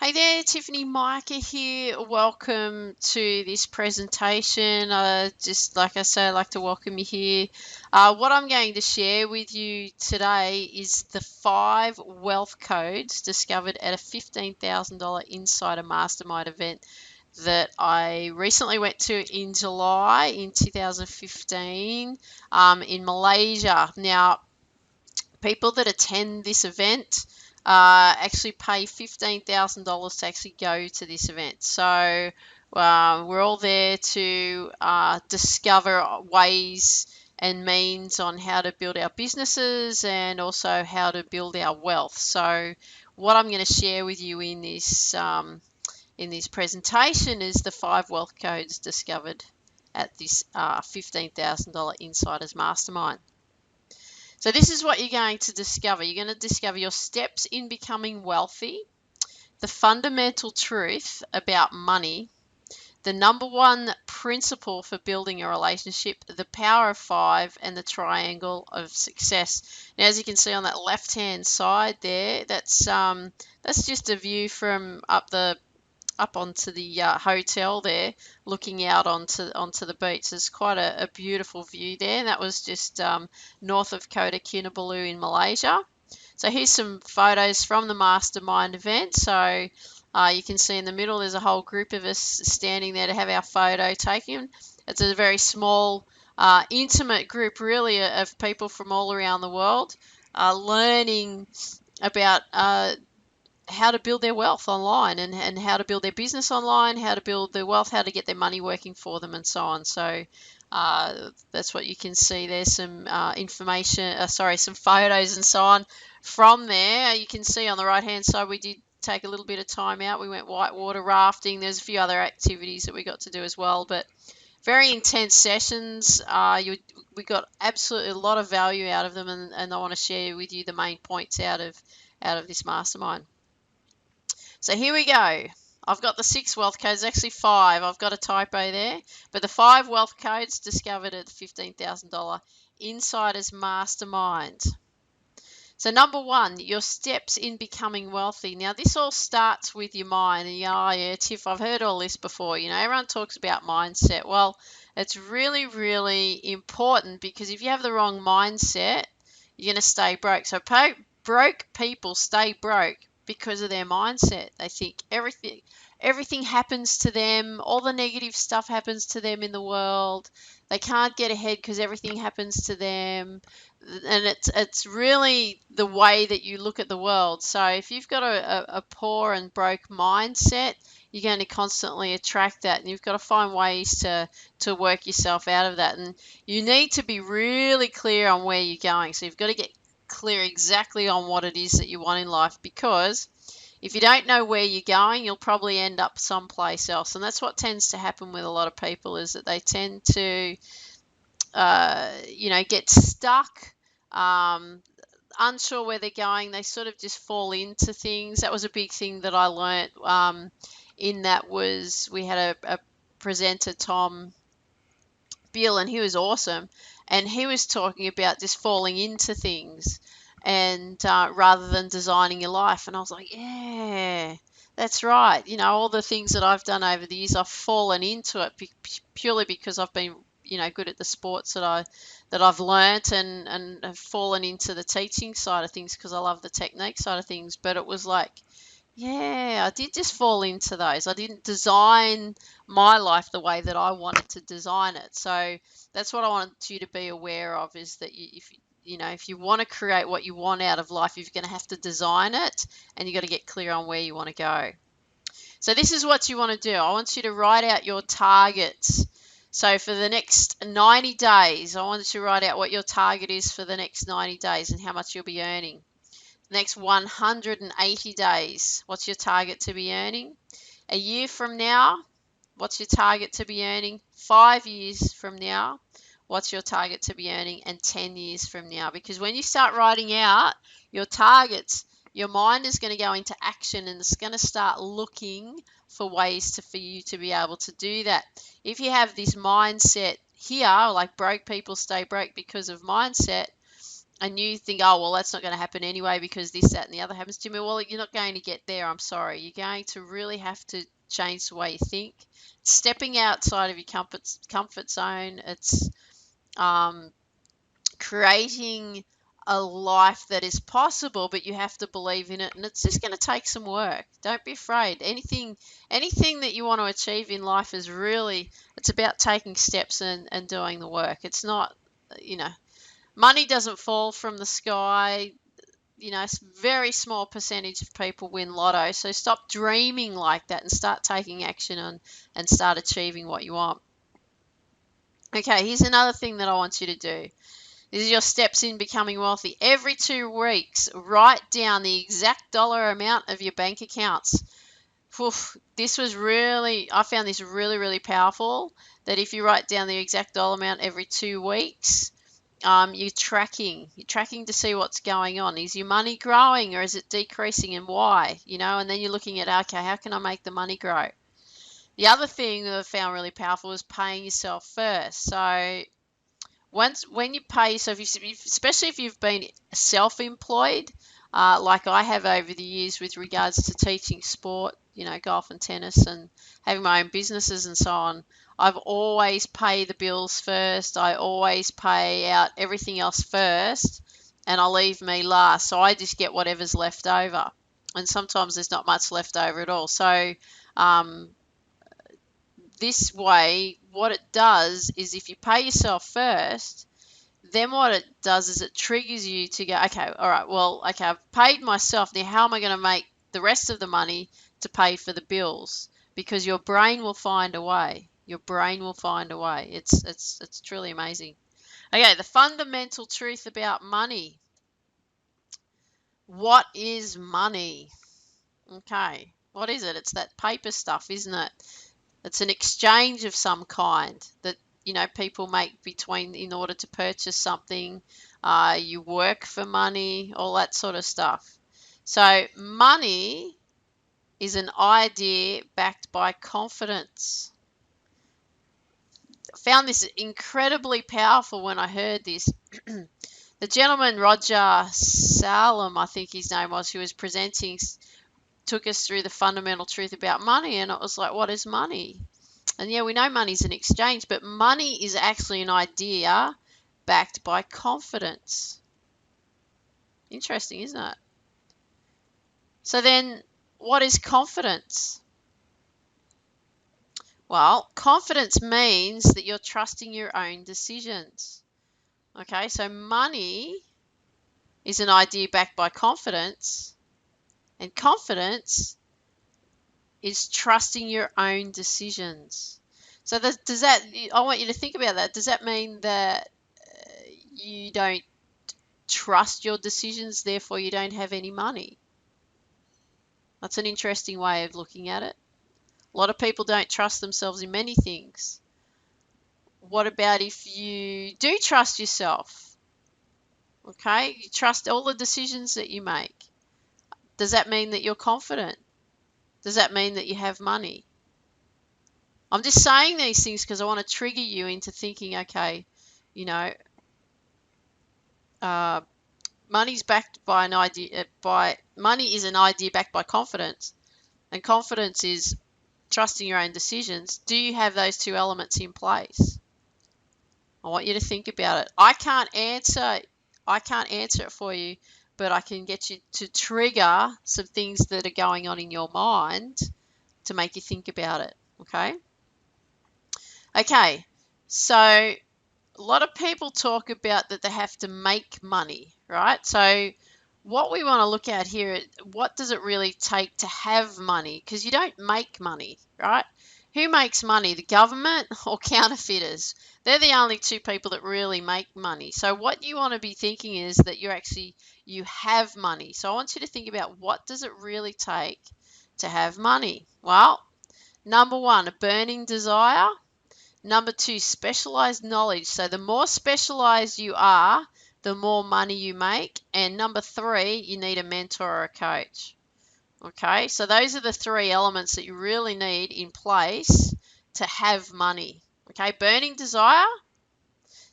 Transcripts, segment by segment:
Hey there, Tiffany, Mika here. Welcome to this presentation. Just like I say, I'd like to welcome you here. What I'm going to share with you today is the 5 wealth codes discovered at a $15,000 Insider Mastermind event that I recently went to in July in 2015 in Malaysia. Now, people that attend this event actually pay $15,000 to actually go to this event. So we're all there to discover ways and means on how to build our businesses and also how to build our wealth. So what I'm going to share with you in this presentation is the 5 wealth codes discovered at this $15,000 Insiders Mastermind. So this is what you're going to discover. You're going to discover your steps in becoming wealthy, the fundamental truth about money, the number one principle for building a relationship, the power of 5, and the triangle of success. Now, as you can see on that left-hand side there, that's just a view from up onto the hotel there, looking out onto the beach. There's quite a beautiful view there. And that was just north of Kota Kinabalu in Malaysia. So here's some photos from the Mastermind event. So you can see in the middle there's a whole group of us standing there to have our photo taken. It's a very small, intimate group really of people from all around the world learning about how to build their wealth online and how to build their business online, how to build their wealth, how to get their money working for them, and so on. So that's what you can see. There's some some photos and so on from there. You can see on the right-hand side we did take a little bit of time out. We went whitewater rafting. There's a few other activities that we got to do as well, but very intense sessions. We got absolutely a lot of value out of them, and I want to share with you the main points out of this mastermind. So here we go. I've got the 6 wealth codes, actually 5. I've got a typo there. But the 5 wealth codes discovered at the $15,000 Insiders Mastermind. So number 1, your steps in becoming wealthy. Now this all starts with your mind. And oh yeah, Tiff, I've heard all this before. Everyone talks about mindset. Well, it's really, really important because if you have the wrong mindset, you're going to stay broke. So broke people stay broke because of their mindset. They think everything happens to them, all the negative stuff happens to them in the world. They can't get ahead because everything happens to them. And it's really the way that you look at the world. So if you've got a poor and broke mindset, you're going to constantly attract that, and you've got to find ways to work yourself out of that. And you need to be really clear on where you're going. So you've got to get clear exactly on what it is that you want in life, because if you don't know where you're going, you'll probably end up someplace else. And that's what tends to happen with a lot of people, is that they tend to get stuck, unsure where they're going. They sort of just fall into things. That was a big thing that I learnt in that was we had a presenter, Tom Bill, and he was awesome. And he was talking about just falling into things and rather than designing your life. And I was like, yeah, that's right. All the things that I've done over the years, I've fallen into it purely because I've been, good at the sports that I've learnt and have fallen into the teaching side of things because I love the technique side of things. But it was like, yeah, I did just fall into those. I didn't design my life the way that I wanted to design it. So that's what I want you to be aware of, is that if you want to create what you want out of life, you're going to have to design it, and you've got to get clear on where you want to go. So this is what you want to do. I want you to write out your targets. So for the next 90 days, I want you to write out what your target is for the next 90 days and how much you'll be earning. Next 180 days, what's your target to be earning? A year from now, what's your target to be earning? 5 years from now, what's your target to be earning? And 10 years from now. Because when you start writing out your targets, your mind is going to go into action, and it's going to start looking for ways for you to be able to do that. If you have this mindset here, like broke people stay broke because of mindset, and you think, oh, well, that's not going to happen anyway because this, that, and the other happens to me. Well, you're not going to get there. I'm sorry. You're going to really have to change the way you think. Stepping outside of your comfort zone. It's um, creating a life that is possible, but you have to believe in it, and it's just going to take some work. Don't be afraid. Anything that you want to achieve in life is really, it's about taking steps and doing the work. It's not, you know, money doesn't fall from the sky. You know, it's a very small percentage of people win lotto. So stop dreaming like that and start taking action on and start achieving what you want. Okay, here's another thing that I want you to do. This is your steps in becoming wealthy. Every 2 weeks, write down the exact dollar amount of your bank accounts. I found this really, really powerful, that if you write down the exact dollar amount every 2 weeks, you're tracking to see what's going on. Is your money growing or is it decreasing, and why? And then you're looking at, okay, how can I make the money grow? The other thing that I found really powerful is paying yourself first. So when you pay yourself, especially if you've been self-employed, like I have over the years with regards to teaching sport, golf and tennis, and having my own businesses and so on, I've always paid the bills first. I always pay out everything else first, and I leave me last. So I just get whatever's left over, and sometimes there's not much left over at all. So um, this way, what it does is if you pay yourself first, then what it does is it triggers you to go, okay, all right, well, okay, I've paid myself. Now, how am I going to make the rest of the money to pay for the bills? Because your brain will find a way. Your brain will find a way. It's truly amazing. Okay, the fundamental truth about money. What is money? Okay, what is it? It's that paper stuff, isn't it? It's an exchange of some kind that people make between in order to purchase something. You work for money, all that sort of stuff. So money is an idea backed by confidence. I found this incredibly powerful when I heard this. The gentleman, Roger Salem, I think his name was, who was presenting, took us through the fundamental truth about money, and it was like, what is money? And yeah, we know money's an exchange, but money is actually an idea backed by confidence. Interesting, isn't it? So then, what is confidence? Well, confidence means that you're trusting your own decisions. Okay, so money is an idea backed by confidence, and confidence is trusting your own decisions. So I want you to think about that. Does that mean that you don't trust your decisions, therefore you don't have any money? That's an interesting way of looking at it. A lot of people don't trust themselves in many things. What about if you do trust yourself? Okay, you trust all the decisions that you make. Does that mean that you're confident? Does that mean that you have money? I'm just saying these things because I want to trigger you into thinking, okay, money's backed by an idea. Money is an idea backed by confidence, and confidence is trusting your own decisions. Do you have those two elements in place? I want you to think about it. I can't answer it for you, but I can get you to trigger some things that are going on in your mind to make you think about it. Okay, so a lot of people talk about that they have to make money, right? So what we want to look at here, what does it really take to have money? Because you don't make money, right? Who makes money, the government or counterfeiters? They're the only two people that really make money. So what you want to be thinking is that you have money. So I want you to think about, what does it really take to have money? Well, number one, a burning desire. Number two, specialized knowledge. So the more specialized you are, the more money you make. And number three, you need a mentor or a coach. Okay, so those are the three elements that you really need in place to have money. Okay, burning desire,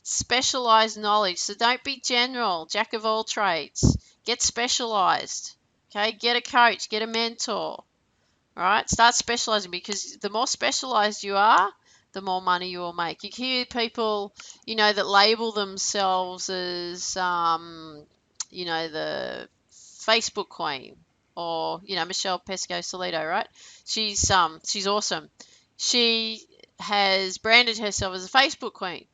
Specialized knowledge. So don't be general, jack of all trades. Get specialized. Okay, get a coach, get a mentor. All right, start specializing, because the more specialized you are, the more money you will make. You hear people, that label themselves as, the Facebook queen, or Michelle Pesco-Solido, right? She's awesome. She has branded herself as a Facebook queen,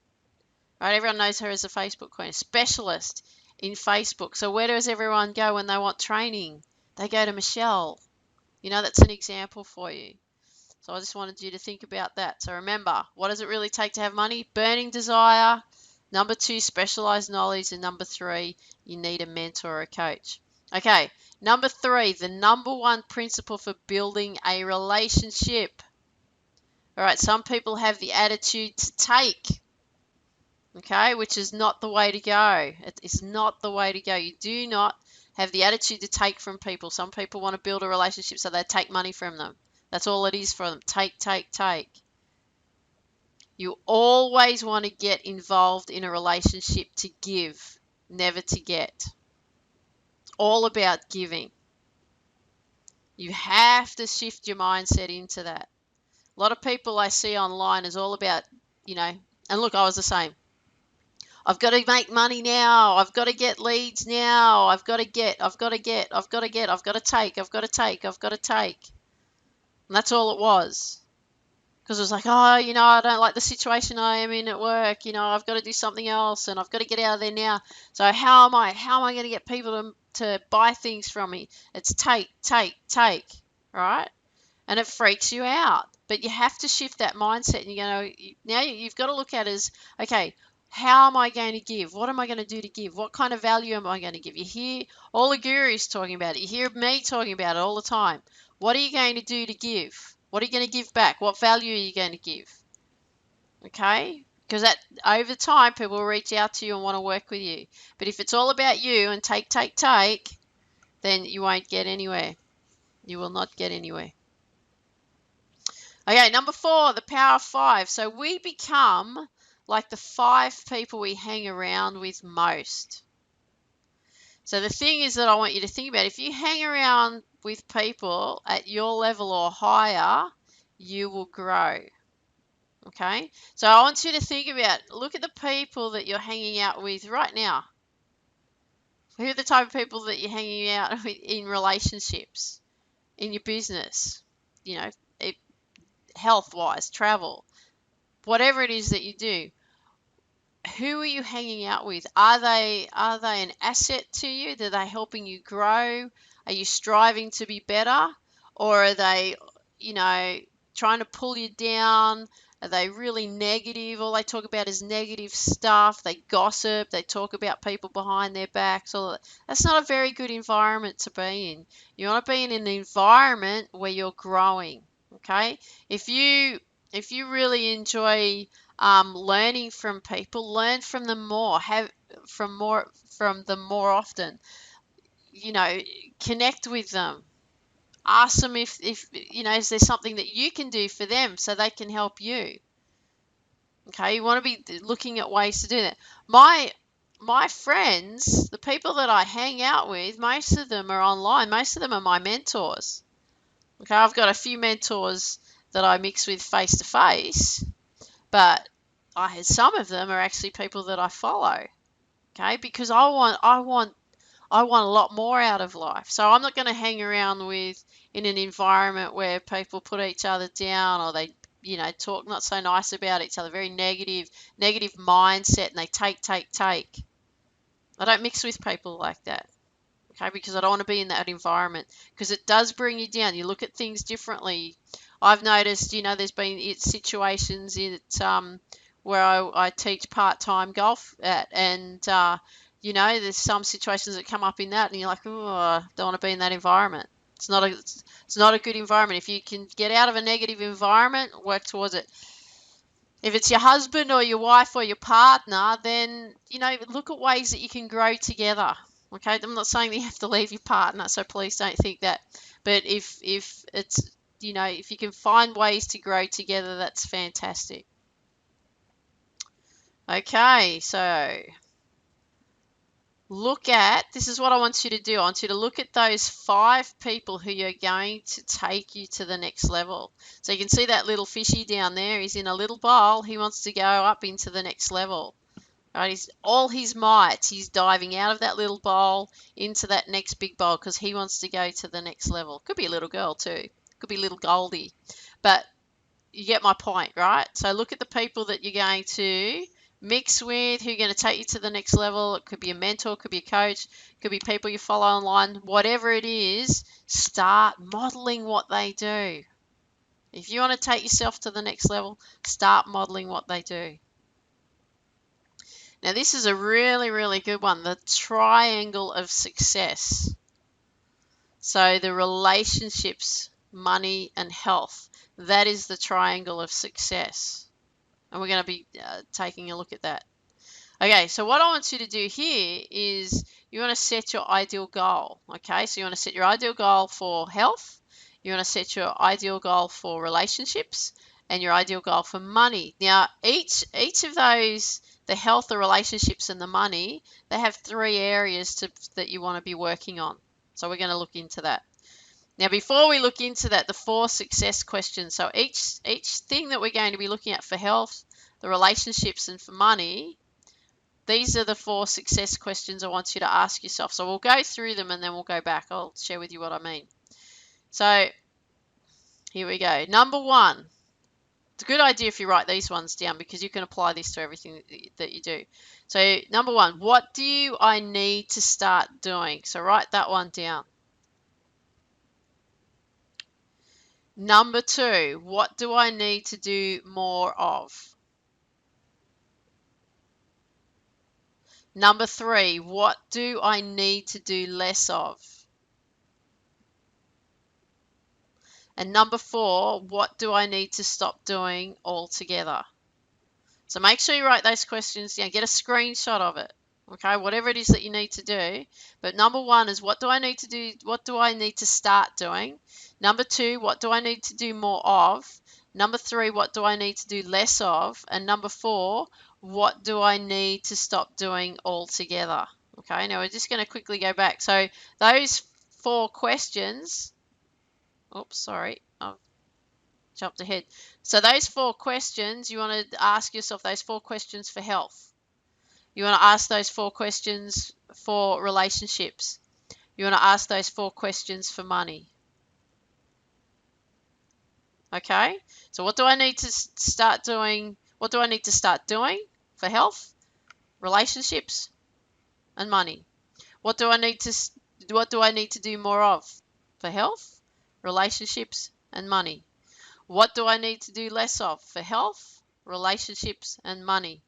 right? Everyone knows her as a Facebook queen, a specialist in Facebook. So where does everyone go when they want training? They go to Michelle. That's an example for you. So I just wanted you to think about that. So remember, what does it really take to have money? Burning desire. Number 2, specialized knowledge. And number 3, you need a mentor or a coach. Okay, number 3, the number 1 principle for building a relationship. All right, some people have the attitude to take, okay, which is not the way to go. It is not the way to go. You do not have the attitude to take from people. Some people want to build a relationship so they take money from them. That's all it is for them. Take, take, take. You always want to get involved in a relationship to give, never to get. All about giving. You have to shift your mindset into that. A lot of people I see online is all about, and look, I was the same. I've got to make money now. I've got to get leads now. I've got to get, I've got to get, I've got to get, I've got to take, I've got to take, I've got to take. And that's all it was. Because it was like, oh, I don't like the situation I am in at work. I've got to do something else, and I've got to get out of there now. So how am I going to get people to buy things from me? It's take, take, take, right? And it freaks you out. But you have to shift that mindset, and now you've got to look at it as, okay, how am I going to give? What am I going to do to give? What kind of value am I going to give? You hear all the gurus talking about it. You hear me talking about it all the time. What are you going to do to give? What are you going to give back? What value are you going to give? Okay? Because over time, people will reach out to you and want to work with you. But if it's all about you and take, take, take, then you won't get anywhere. You will not get anywhere. Okay, number 4, the power of 5. So we become like the 5 people we hang around with most. So the thing is that I want you to think about, if you hang around with people at your level or higher, you will grow. Okay, so I want you to think about, look at the people that you're hanging out with right now. Who are the type of people that you're hanging out with in relationships, in your business, health-wise, travel, whatever it is that you do? Who are you hanging out with? Are they an asset to you? Are they helping you grow? Are you striving to be better? Or are they, trying to pull you down? Are they really negative? All they talk about is negative stuff. They gossip. They talk about people behind their backs. That's not a very good environment to be in. You want to be in an environment where you're growing. Okay? If you really enjoy learning from people, learn from them more. Have from them more often. Connect with them. Ask them if is there something that you can do for them so they can help you. Okay, you want to be looking at ways to do that. My friends, the people that I hang out with, most of them are online. Most of them are my mentors. Okay, I've got a few mentors that I mix with face to face, but some of them are actually people that I follow. Okay, because I want a lot more out of life. So I'm not going to hang around in an environment where people put each other down, or they, talk not so nice about each other, very negative mindset, and they take, take, take. I don't mix with people like that. Okay, because I don't want to be in that environment, because it does bring you down. You look at things differently. I've noticed, there's been situations where I teach part-time golf at, and there's some situations that come up in that, and you're like, oh, I don't want to be in that environment. It's not a good environment. If you can get out of a negative environment, work towards it. If it's your husband or your wife or your partner, then look at ways that you can grow together. Okay, I'm not saying that you have to leave your partner, so please don't think that. But if it's if you can find ways to grow together, that's fantastic. Okay, so this is what I want you to do. I want you to look at those 5 people who are going to take you to the next level. So you can see that little fishy down there. He's in a little bowl. He wants to go up into the next level. Right, he's all his might. He's diving out of that little bowl into that next big bowl because he wants to go to the next level. Could be a little girl too. Could be little Goldie. But you get my point, right? So look at the people that you're going to mix with, who are going to take you to the next level. It could be a mentor, it could be a coach, it could be people you follow online. Whatever it is, start modeling what they do. If you want to take yourself to the next level, start modeling what they do. Now, this is a really, really good one, the triangle of success. So the relationships, money, and health, that is the triangle of success. And we're going to be taking a look at that. Okay, so what I want you to do here is you want to set your ideal goal. Okay, so you want to set your ideal goal for health, you want to set your ideal goal for relationships, and your ideal goal for money. Now, each of those, the health, the relationships, and the money, they have 3 areas that you want to be working on. So we're going to look into that. Now, before we look into that, the 4 success questions. So each thing that we're going to be looking at for health, the relationships, and for money, these are the 4 success questions I want you to ask yourself. So we'll go through them and then we'll go back. I'll share with you what I mean. So here we go. Number 1. It's a good idea if you write these ones down because you can apply this to everything that you do. So number 1, what do I need to start doing? So write that one down. Number 2, what do I need to do more of? Number 3, what do I need to do less of? And number 4, what do I need to stop doing altogether? So make sure you write those questions down. Get a screenshot of it. Okay, whatever it is that you need to do. But number 1 is what do I need to do? What do I need to start doing? Number 2, what do I need to do more of? Number 3, what do I need to do less of? And number 4, what do I need to stop doing altogether? Okay, now we're just going to quickly go back. So those 4 questions, oops, sorry, I've jumped ahead. So those 4 questions, you want to ask yourself those 4 questions for health. You want to ask those 4 questions for relationships. You want to ask those 4 questions for money. Okay? So what do I need to start doing? What do I need to start doing for health, relationships, and money? What do I need to do more of for health, relationships, and money? What do I need to do less of for health, relationships, and money?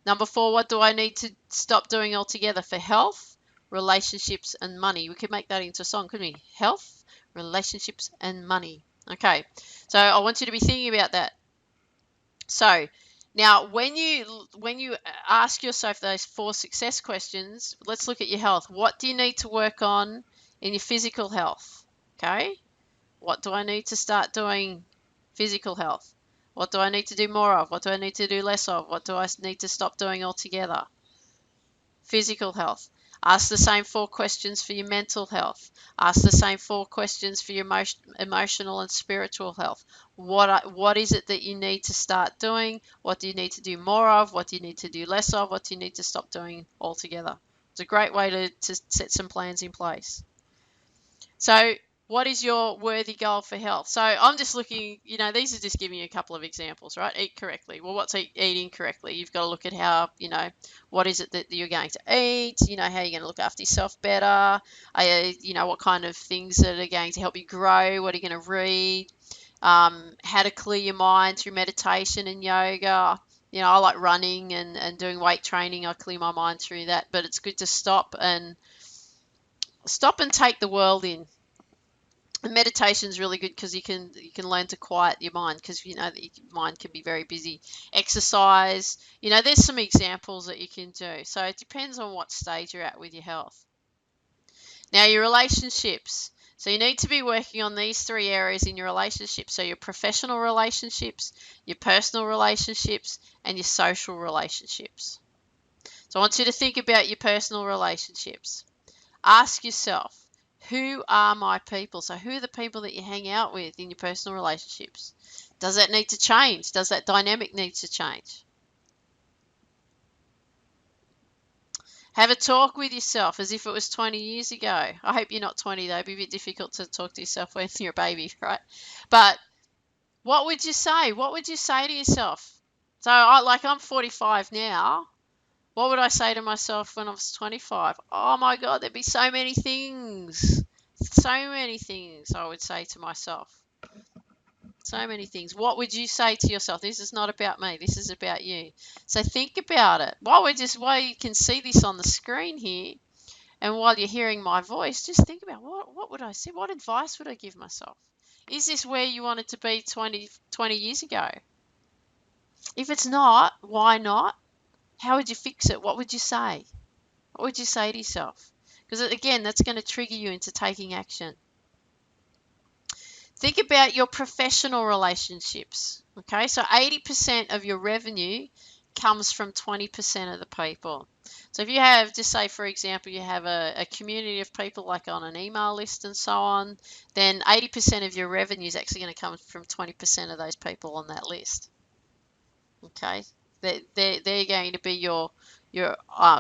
Number 4, what do I need to stop doing altogether for health, relationships, and money? We could make that into a song, couldn't we? Health, relationships, and money. Okay, so I want you to be thinking about that. So now when you ask yourself those 4 success questions, let's look at your health. What do you need to work on in your physical health? Okay, what do I need to start doing physical health? What do I need to do more of? What do I need to do less of? What do I need to stop doing altogether? Physical health. Ask the same 4 questions for your mental health. Ask the same 4 questions for your emotional and spiritual health. What is it that you need to start doing? What do you need to do more of? What do you need to do less of? What do you need to stop doing altogether? It's a great way to set some plans in place. So what is your worthy goal for health? So I'm just looking, these are just giving you a couple of examples, right? Eat correctly. Well, what's eating correctly? You've got to look at how, what is it that you're going to eat? How you're going to look after yourself better? What kind of things that are going to help you grow? What are you going to read? How to clear your mind through meditation and yoga. I like running and doing weight training. I clear my mind through that. But it's good to stop and take the world in. And meditation is really good because you can learn to quiet your mind because your mind can be very busy. Exercise, there's some examples that you can do. So it depends on what stage you're at with your health. Now your relationships. So you need to be working on these 3 areas in your relationship. So your professional relationships, your personal relationships, and your social relationships. So I want you to think about your personal relationships. Ask yourself, who are my people? So who are the people that you hang out with in your personal relationships? Does that need to change? Does that dynamic need to change? Have a talk with yourself as if it was 20 years ago. I hope you're not 20 though. It'd be a bit difficult to talk to yourself when you're a baby, right? But what would you say? What would you say to yourself? So I'm 45 now. What would I say to myself when I was 25? Oh my God, there'd be so many things. So many things I would say to myself. So many things. What would you say to yourself? This is not about me. This is about you. So think about it. While you can see this on the screen here, and while you're hearing my voice, just think about what would I say? What advice would I give myself? Is this where you wanted to be 20 years ago? If it's not, why not? How would you fix it? What would you say? What would you say to yourself? Because again, that's going to trigger you into taking action. Think about your professional relationships. Okay, so 80% of your revenue comes from 20% of the people. So if you have, just say for example, you have a community of people like on an email list and so on, then 80% of your revenue is actually going to come from 20% of those people on that list. Okay, they're going to be your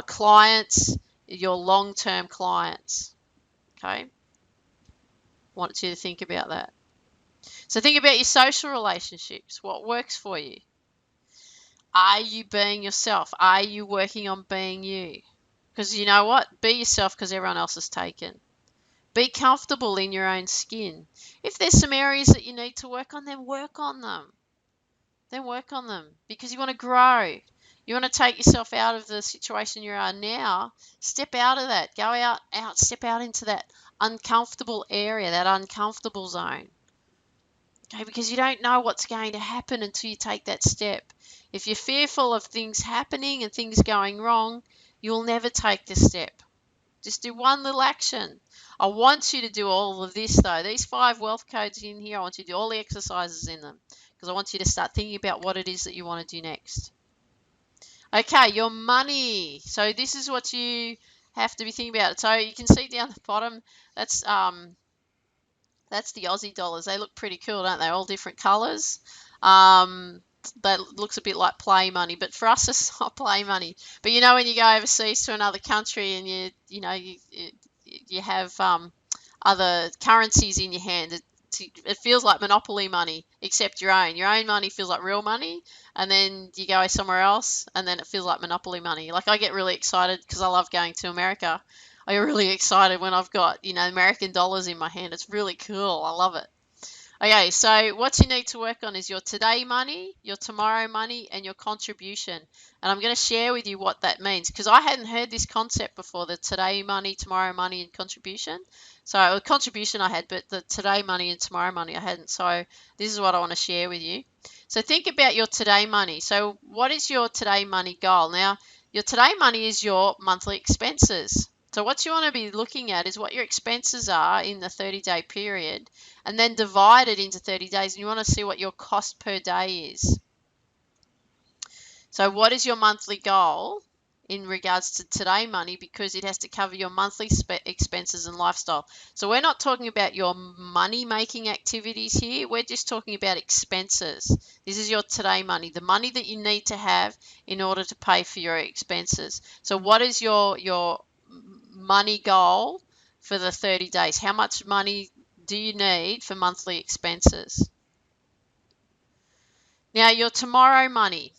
clients, your long-term clients. Okay, want you to think about that. So think about your social relationships. What works for you? Are you being yourself? Are you working on being you? Because you know what? Be yourself because everyone else is taken. Be comfortable in your own skin. If there's some areas that you need to work on, then work on them. Then work on them because you want to grow. You want to take yourself out of the situation you are now. Step out of that. Go out, step out into that uncomfortable area, that uncomfortable zone. Okay, because you don't know what's going to happen until you take that step. If you're fearful of things happening and things going wrong, you'll never take the step. Just do one little action. I want you to do all of this though. These 5 wealth codes in here, I want you to do all the exercises in them because I want you to start thinking about what it is that you want to do next. Okay, your money. So this is what you have to be thinking about. So you can see down the bottom, that's the Aussie dollars. They look pretty cool, don't they? All different colours. That looks a bit like play money, but for us it's not play money. But you know when you go overseas to another country and you have other currencies in your hand, it feels like monopoly money, except your own. Your own money feels like real money, and then you go somewhere else, and then it feels like monopoly money. Like I get really excited because I love going to America. I get really excited when I've got, American dollars in my hand. It's really cool. I love it. Okay, so what you need to work on is your today money, your tomorrow money, and your contribution. And I'm going to share with you what that means because I hadn't heard this concept before, the today money, tomorrow money, and contribution. So contribution I had, but the today money and tomorrow money I hadn't. So this is what I want to share with you. So think about your today money. So what is your today money goal? Now, your today money is your monthly expenses. So what you want to be looking at is what your expenses are in the 30-day period and then divide it into 30 days. And you want to see what your cost per day is. So what is your monthly goal in regards to today money, because it has to cover your monthly expenses and lifestyle. So we're not talking about your money making activities here. We're just talking about expenses. This is your today money, the money that you need to have in order to pay for your expenses. So what is your money goal for the 30 days? How much money do you need for monthly expenses? Now, your tomorrow money.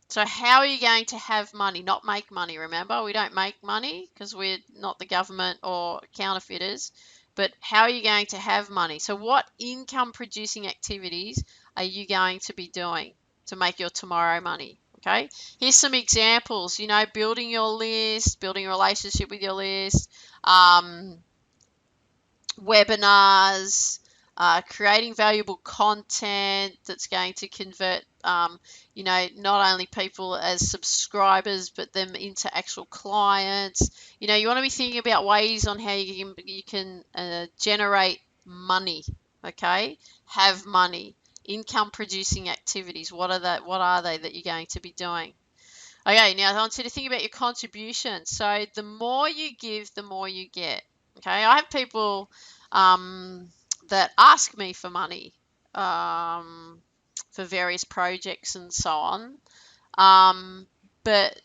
So how are you going to have money? Not make money, remember? We don't make money because we're not the government or counterfeiters. But how are you going to have money? So what income producing activities are you going to be doing to make your tomorrow money? Okay, here's some examples. Building your list, building a relationship with your list, webinars, creating valuable content that's going to convert, not only people as subscribers, but them into actual clients. You want to be thinking about ways on how you can generate money, okay? Have money, income producing activities. What are they that you're going to be doing? Okay, now I want you to think about your contribution. So the more you give, the more you get. Okay, I have people that ask me for money for various projects and so on. But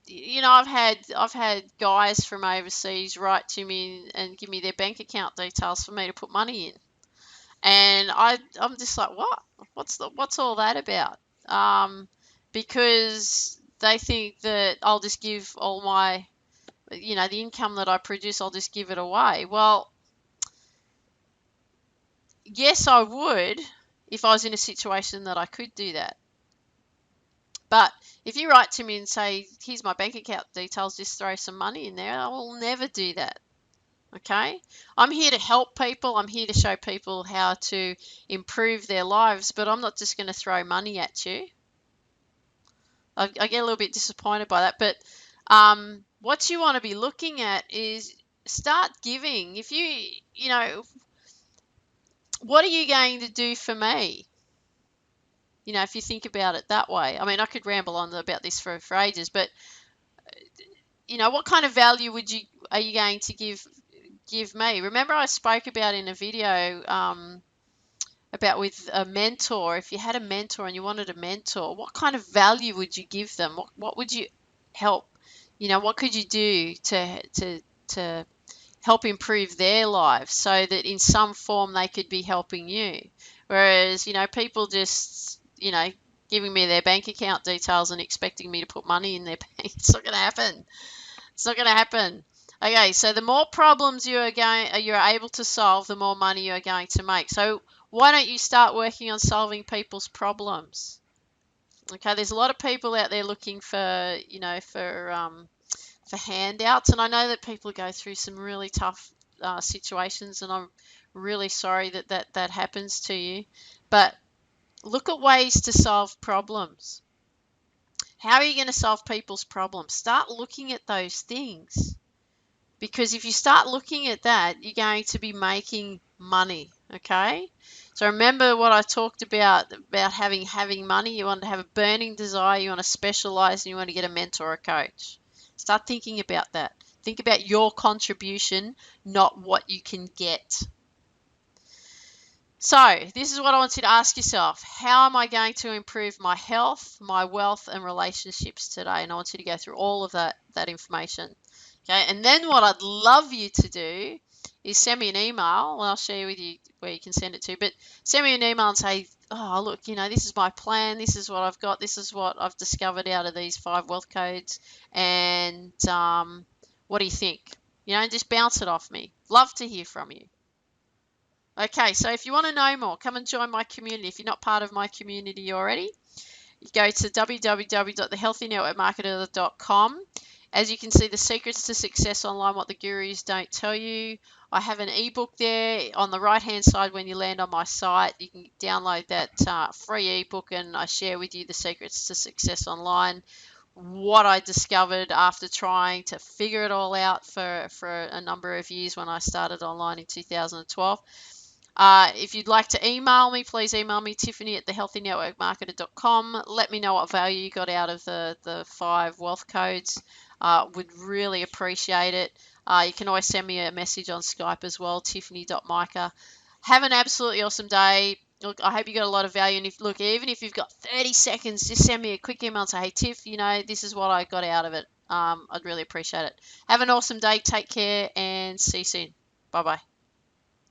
I've had guys from overseas write to me and give me their bank account details for me to put money in, and I'm just like, what? What's all that about? Because they think that I'll just give all my, the income that I produce, I'll just give it away. Well, yes, I would if I was in a situation that I could do that. But if you write to me and say, here's my bank account details, just throw some money in there, I will never do that. Okay? I'm here to help people. I'm here to show people how to improve their lives, but I'm not just going to throw money at you. I get a little bit disappointed by that, but what you want to be looking at is start giving. What are you going to do for me? If you think about it that way. I mean, I could ramble on about this for ages, but what kind of value are you going to give me? Remember, I spoke about in a video about with a mentor. If you had a mentor and you wanted a mentor, what kind of value would you give them? What would you help? What could you do to help improve their lives so that in some form they could be helping you? Whereas, people just, giving me their bank account details and expecting me to put money in their bank, it's not going to happen. It's not going to happen. Okay, so the more problems you're able to solve, the more money you're going to make. So why don't you start working on solving people's problems? Okay, there's a lot of people out there looking for handouts, and I know that people go through some really tough situations, and I'm really sorry that happens to you. But look at ways to solve problems. How are you going to solve people's problems? Start looking at those things. Because if you start looking at that, you're going to be making money, okay? So remember what I talked about having money. You want to have a burning desire, you want to specialize, and you want to get a mentor or a coach. Start thinking about that. Think about your contribution, not what you can get. So this is what I want you to ask yourself. How am I going to improve my health, my wealth, and relationships today? And I want you to go through all of that information. Okay, and then what I'd love you to do is send me an email, and I'll share with you where you can send it to. But send me an email and say, oh, look, this is my plan. This is what I've got. This is what I've discovered out of these 5 wealth codes. And what do you think? Just bounce it off me. Love to hear from you. Okay, so if you want to know more, come and join my community. If you're not part of my community already, you go to www.thehealthynetworkmarketer.com. As you can see, the secrets to success online, what the gurus don't tell you. I have an ebook there on the right-hand side when you land on my site. You can download that free ebook, and I share with you the secrets to success online, what I discovered after trying to figure it all out for a number of years when I started online in 2012. If you'd like to email me, please email me, Tiffany at thehealthynetworkmarketer.com. Let me know what value you got out of the 5 wealth codes. Would really appreciate it. You can always send me a message on Skype as well, tiffany.mika. Have an absolutely awesome day. Look, I hope you got a lot of value. And even if you've got 30 seconds, just send me a quick email and say, hey, Tiff, this is what I got out of it. I'd really appreciate it. Have an awesome day. Take care and see you soon. Bye-bye.